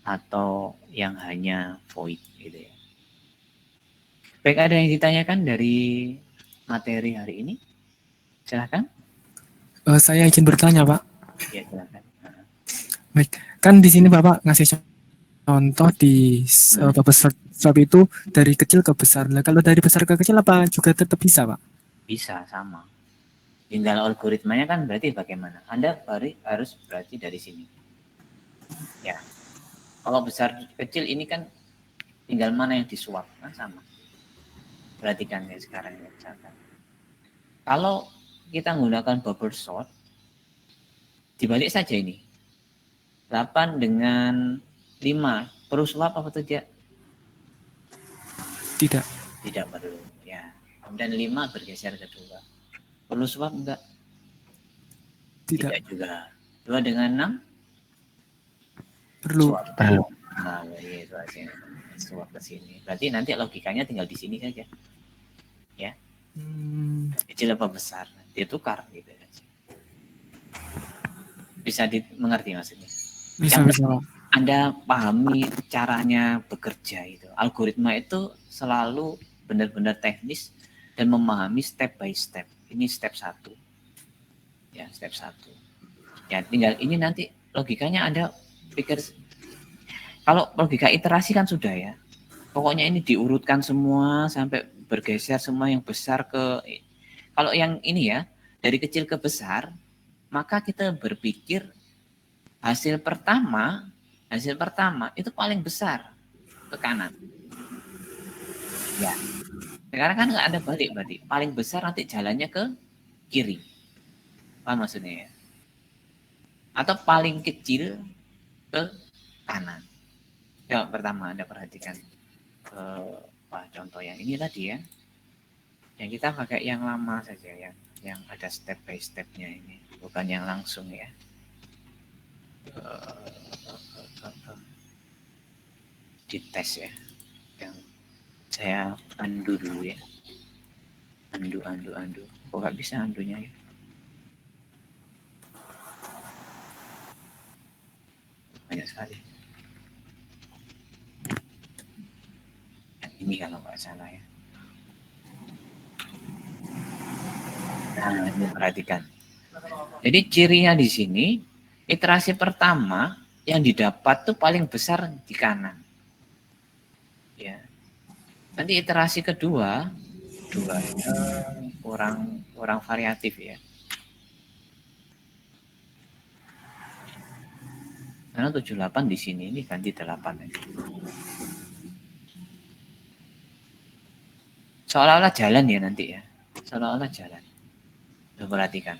atau yang hanya void gitu ya. Baik, ada yang ditanyakan dari materi hari ini? Silahkan. Saya izin bertanya, Pak. Ya, silahkan. Baik, kan di sini Bapak ngasih contoh di bubble shop itu dari kecil ke besar. Nah, kalau dari besar ke kecil apa juga tetap bisa, Pak? Bisa, sama. Tinggal algoritmanya kan berarti bagaimana? Anda harus berarti dari sini. Ya. Kalau besar kecil ini kan tinggal mana yang disuap, kan sama. Perhatikan ya sekarang ya, misalkan. Kalau kita menggunakan bubble sort, dibalik saja ini. 8 dengan 5, perlu suap apa tidak? Tidak. Tidak perlu, ya. Kemudian 5 bergeser ke 2. Perlu suap enggak? Tidak. Juga. 2 dengan 6? Perlu. Suap. Perlu. Nah, iya, suap ke sini. Berarti nanti logikanya tinggal di sini saja. Ya. Kecil apa besar? Ditukar gitu. Bisa mengerti maksudnya? Bisa. Anda pahami caranya bekerja itu. Algoritma itu selalu benar-benar teknis dan memahami step by step. Ini step 1. Ya, step 1. Ya, tinggal ini nanti logikanya Anda pikir, kalau logika iterasi kan sudah ya. Pokoknya ini diurutkan semua sampai bergeser semua yang besar ke, kalau yang ini ya, dari kecil ke besar, maka kita berpikir hasil pertama itu paling besar ke kanan. Ya. Sekarang kan nggak ada balik berarti. Paling besar nanti jalannya ke kiri. Apa maksudnya ya? Atau paling kecil ke kanan. Ya, pertama Anda perhatikan contoh yang ini tadi ya. Yang kita pakai yang lama saja yang ada step by stepnya ini, bukan yang langsung ya. Di tes ya. Yang saya undo dulu ya. Undo. Kok nggak bisa undunya ya? Banyak sekali. Ini kalau nggak salah ya. Nah, ini perhatikan. Jadi cirinya di sini, iterasi pertama yang didapat tuh paling besar di kanan. Ya. Nanti iterasi kedua kurang variatif ya. Karena 78 di sini ini ganti 8 aja. Seolah-olah jalan ya nanti ya. Seolah-olah jalan. Perhatikan.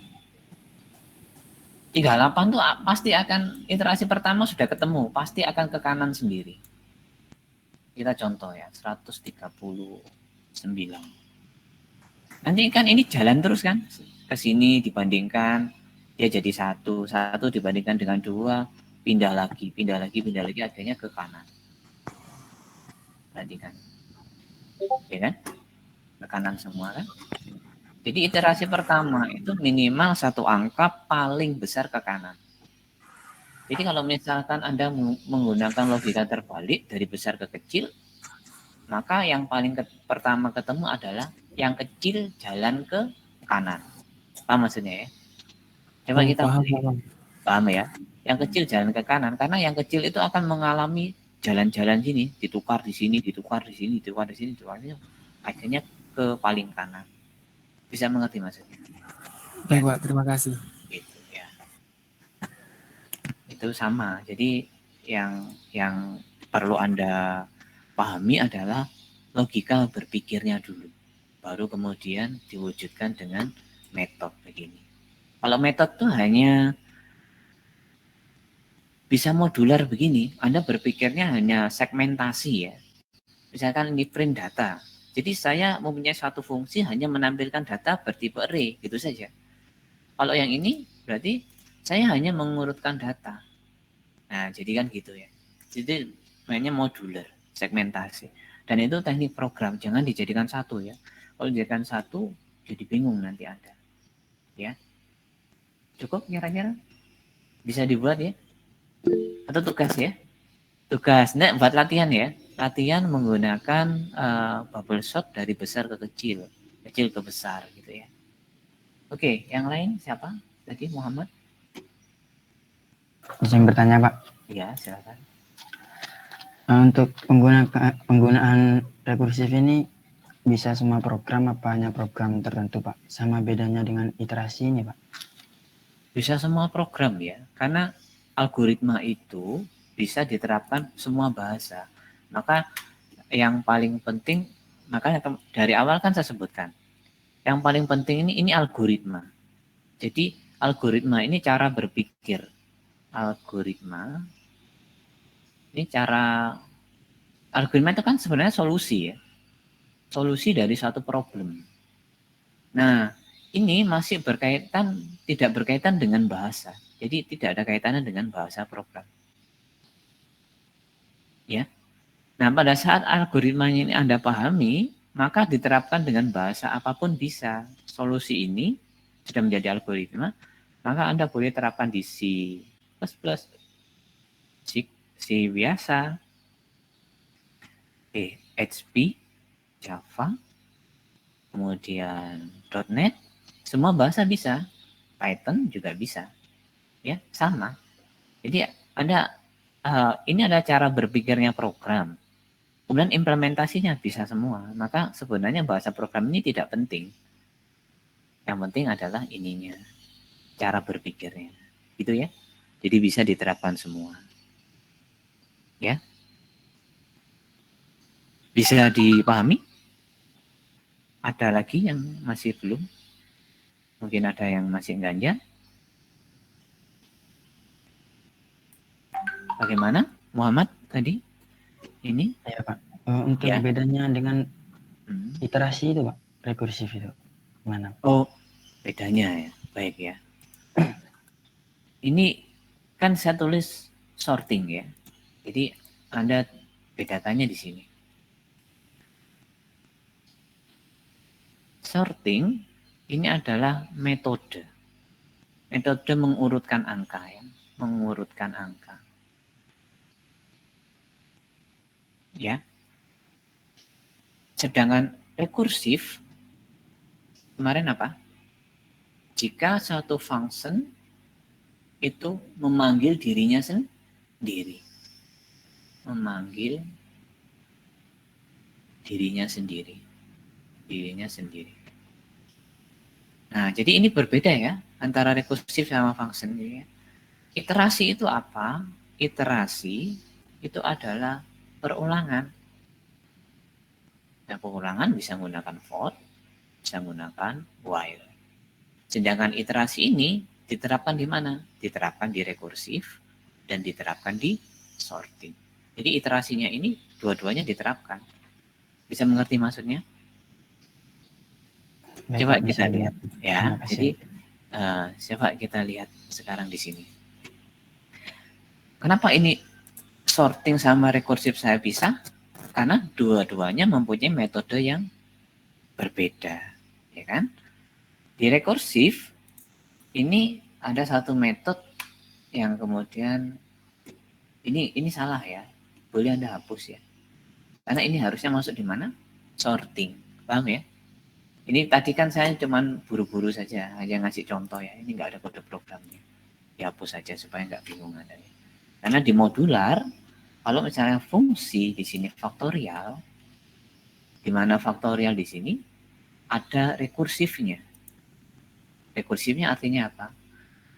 38 tuh pasti akan, iterasi pertama sudah ketemu, pasti akan ke kanan sendiri. Kita contoh ya, 139. Nanti kan ini jalan terus kan, ke sini dibandingkan, dia jadi 1 dibandingkan dengan 2, pindah lagi, akhirnya ke kanan. Perhatikan. Ya kan? Ke kanan semua kan? Jadi iterasi pertama itu minimal satu angka paling besar ke kanan. Jadi kalau misalkan Anda menggunakan logika terbalik dari besar ke kecil, maka yang paling pertama ketemu adalah yang kecil jalan ke kanan. Paham maksudnya ya? Coba kita paham ya. Yang kecil jalan ke kanan, karena yang kecil itu akan mengalami jalan-jalan sini, ditukar di sini, ditukar di sini, ditukar di sini, akhirnya ke paling kanan. Bisa mengerti maksudnya? Baik, Pak, terima kasih. Gitu ya. Itu sama. Jadi yang perlu Anda pahami adalah logika berpikirnya dulu. Baru kemudian diwujudkan dengan metode begini. Kalau metode tuh hanya bisa modular begini, Anda berpikirnya hanya segmentasi ya. Misalkan ini print data. Jadi saya mempunyai suatu fungsi hanya menampilkan data bertipe array, gitu saja. Kalau yang ini berarti saya hanya mengurutkan data. Nah, jadi kan gitu ya. Jadi mainnya modular, segmentasi. Dan itu teknik program, jangan dijadikan satu ya. Kalau dijadikan satu, jadi bingung nanti Anda. Ya. Cukup kira-kira? Bisa dibuat ya? Atau tugas ya? Tugas. Nah, buat latihan ya. Latihan menggunakan bubble shot dari besar ke kecil, kecil ke besar gitu ya. Oke, yang lain siapa? Tadi Muhammad? Bisa bertanya Pak. Iya, silakan. Untuk penggunaan rekursif ini bisa semua program apa hanya program tertentu Pak? Sama bedanya dengan iterasi ini Pak? Bisa semua program ya, karena algoritma itu bisa diterapkan semua bahasa. Maka yang paling penting, makanya dari awal kan saya sebutkan, yang paling penting ini algoritma. Jadi algoritma ini cara berpikir. Algoritma itu kan sebenarnya solusi ya. Solusi dari satu problem. Nah, ini masih tidak berkaitan dengan bahasa. Jadi tidak ada kaitannya dengan bahasa program. Ya. Nah, pada saat algoritmanya ini Anda pahami, maka diterapkan dengan bahasa apapun bisa. Solusi ini sudah menjadi algoritma, maka Anda boleh terapkan di C++, C biasa, PHP, Java, kemudian .NET, semua bahasa bisa. Python juga bisa. Ya, sama. Jadi ini ada cara berpikirnya program. Kemudian implementasinya bisa semua. Maka sebenarnya bahasa program ini tidak penting. Yang penting adalah ininya, cara berpikirnya. Gitu ya. Jadi bisa diterapkan semua. Ya. Bisa dipahami? Ada lagi yang masih belum? Mungkin ada yang masih ganjal. Bagaimana Muhammad tadi? Ini? Ya Pak. Untuk Ya. bedanya dengan iterasi itu Pak, rekursif itu mana? Oh, bedanya ya. Baik ya. Ini kan saya tulis sorting ya. Jadi Anda bedakannya di sini. Sorting ini adalah metode. Metode mengurutkan angka ya. Mengurutkan angka. Ya. Sedangkan rekursif kemarin apa? Jika suatu function itu memanggil dirinya sendiri. Memanggil dirinya sendiri. Dirinya sendiri. Nah, jadi ini berbeda ya antara rekursif sama function. Ya. Iterasi itu apa? Iterasi itu adalah perulangan. Nah, pengulangan bisa menggunakan for, bisa menggunakan while. Sedangkan iterasi ini diterapkan di mana? Diterapkan di rekursif dan diterapkan di sorting. Jadi iterasinya ini dua-duanya diterapkan. Bisa mengerti maksudnya? Baik, Coba Pak, kita lihat ya. Jadi coba kita lihat sekarang di sini. Kenapa ini sorting sama rekursif saya bisa? Karena dua-duanya mempunyai metode yang berbeda, ya kan? Di rekursif ini ada satu metode yang kemudian ini salah ya. Boleh Anda hapus ya. Karena ini harusnya masuk di mana? Sorting. Paham ya? Ini tadi kan saya cuman buru-buru saja, hanya ngasih contoh ya. Ini nggak ada kode programnya. Dihapus saja supaya nggak bingung Anda. Karena di modular, kalau misalnya fungsi di sini faktorial, di mana faktorial di sini ada rekursifnya. Rekursifnya artinya apa?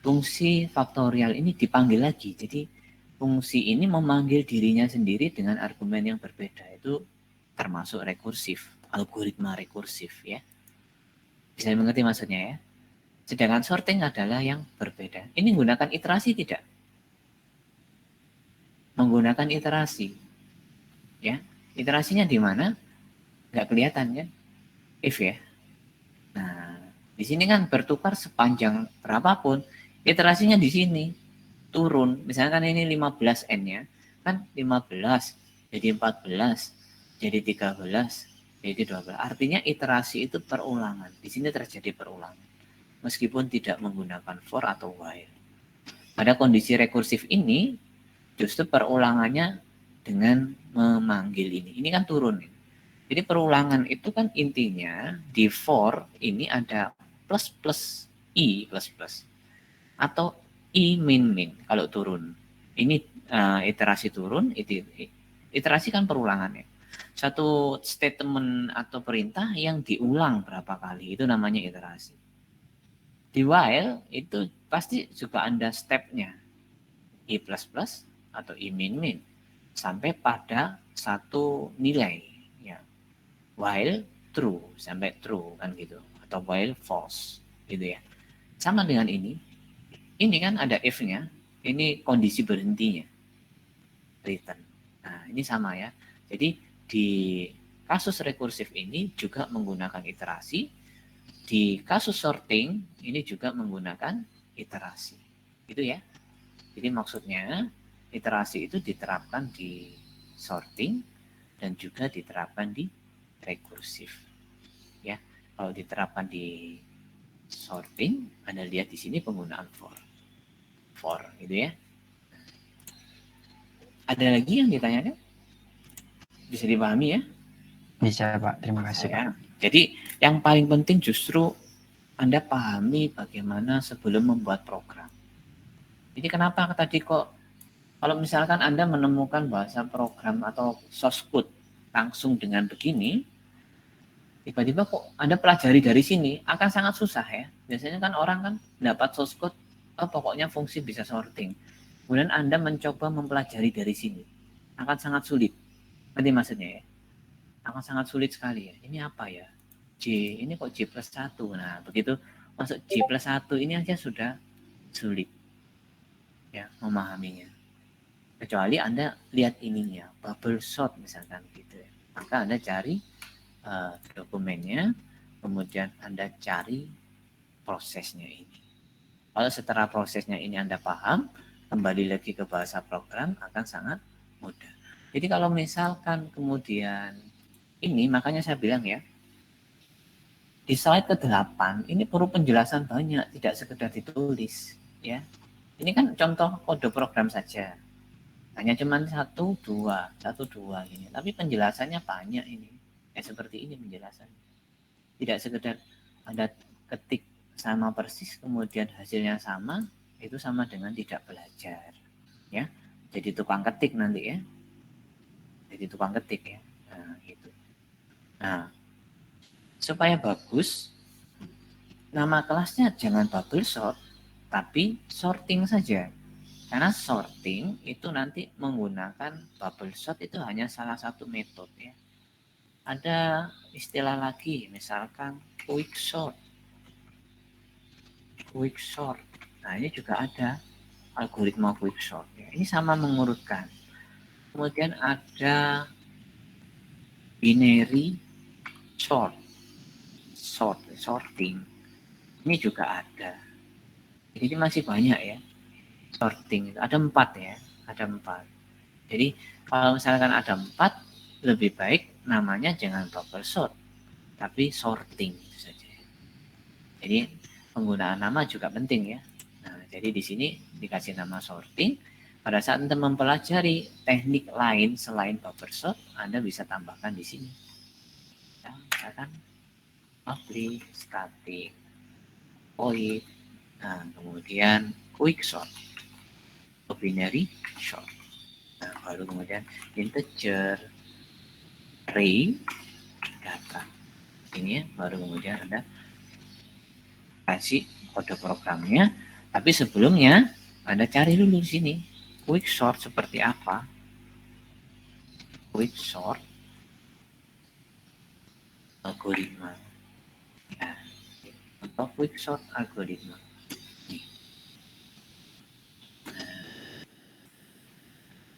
Fungsi faktorial ini dipanggil lagi. Jadi fungsi ini memanggil dirinya sendiri dengan argumen yang berbeda. Itu termasuk rekursif, algoritma rekursif ya. Bisa mengerti maksudnya ya? Sedangkan sorting adalah yang berbeda. Ini menggunakan iterasi tidak? Menggunakan iterasi. Ya. Iterasinya di mana? Nggak kelihatan kan? If ya. Nah, di sini kan bertukar sepanjang berapapun. Iterasinya di sini turun. Misalkan ini 15N-nya. Kan 15, jadi 14, jadi 13, jadi 12. Artinya iterasi itu perulangan. Di sini terjadi perulangan. Meskipun tidak menggunakan for atau while. Pada kondisi rekursif ini, justru perulangannya dengan memanggil ini. Ini kan turun. Jadi perulangan itu kan intinya di for ini ada plus plus i plus plus atau i min min kalau turun. Ini iterasi turun, iterasi kan perulangannya. Satu statement atau perintah yang diulang berapa kali itu namanya iterasi. Di while itu pasti juga ada stepnya i plus plus atau i min min sampai pada satu nilai ya. While true sampai true kan gitu atau while false gitu ya. Sama dengan ini kan ada if-nya, ini kondisi berhentinya return. Nah ini sama ya. Jadi di kasus rekursif ini juga menggunakan iterasi, di kasus sorting ini juga menggunakan iterasi gitu ya. Jadi maksudnya iterasi itu diterapkan di sorting dan juga diterapkan di rekursif. Ya, kalau diterapkan di sorting, Anda lihat di sini penggunaan for gitu ya. Ada lagi yang ditanyakan? Bisa dipahami ya? Bisa Pak, terima kasih Pak. Ya. Jadi yang paling penting justru Anda pahami bagaimana sebelum membuat program. Jadi kenapa tadi kok kalau misalkan Anda menemukan bahasa program atau source code langsung dengan begini, tiba-tiba kok Anda pelajari dari sini akan sangat susah ya. Biasanya kan orang kan dapat source code, oh pokoknya fungsi bisa sorting. Kemudian Anda mencoba mempelajari dari sini, akan sangat sulit. Nanti maksudnya ya, akan sangat sulit sekali ya. Ini apa ya? J, ini kok J plus 1. Nah, begitu masuk J plus 1 ini aja sudah sulit ya memahaminya. Kecuali Anda lihat ininya, bubble sort misalkan gitu ya. Maka Anda cari dokumennya, kemudian Anda cari prosesnya ini. Kalau setelah prosesnya ini Anda paham, kembali lagi ke bahasa program akan sangat mudah. Jadi kalau misalkan kemudian ini, makanya saya bilang ya, di slide ke-8 ini perlu penjelasan banyak, tidak sekedar ditulis ya. Ini kan contoh kode program saja. Hanya cuma 1, 2 ini. Tapi penjelasannya banyak ini. Ya seperti ini penjelasannya. Tidak sekedar Anda ketik sama persis kemudian hasilnya sama, itu sama dengan tidak belajar. Ya. Jadi tukang ketik nanti ya. Jadi tukang ketik ya. Nah, gitu. Nah, supaya bagus, nama kelasnya jangan bubble sort, tapi sorting saja. Karena sorting itu nanti menggunakan bubble sort itu hanya salah satu metode ya. Ada istilah lagi, misalkan quick sort. Quick sort. Nah, ini juga ada algoritma quick sort ya. Ini sama mengurutkan. Kemudian ada binary sort. Sorting. Ini juga ada. Jadi masih banyak ya. Sorting itu ada 4 ya, ada 4. Jadi kalau misalkan ada 4, lebih baik namanya jangan bubble sort, tapi sorting itu saja. Jadi penggunaan nama juga penting ya. Nah, jadi di sini dikasih nama sorting. Pada saat Anda mempelajari teknik lain selain bubble sort, Anda bisa tambahkan di sini. Ya, misalkan public, static, void, nah kemudian quick sort, binary sort. Nah, baru kemudian integer, array, data. Ini ya, baru kemudian Anda kasih kode programnya. Tapi sebelumnya Anda cari dulu di sini quick sort seperti apa. Quick sort algoritma. Ya, atau quick sort algoritma.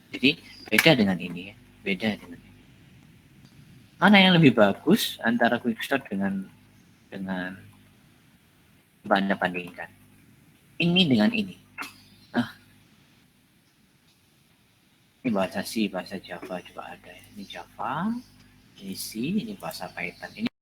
Jadi beda dengan ini ya, beda dengan ini. Mana yang lebih bagus antara quick sort dengan Anda bandingkan? Ini dengan ini. Nah, ini bahasa C, bahasa Java juga ada. Ini Java, ini C, ini bahasa Python. Ini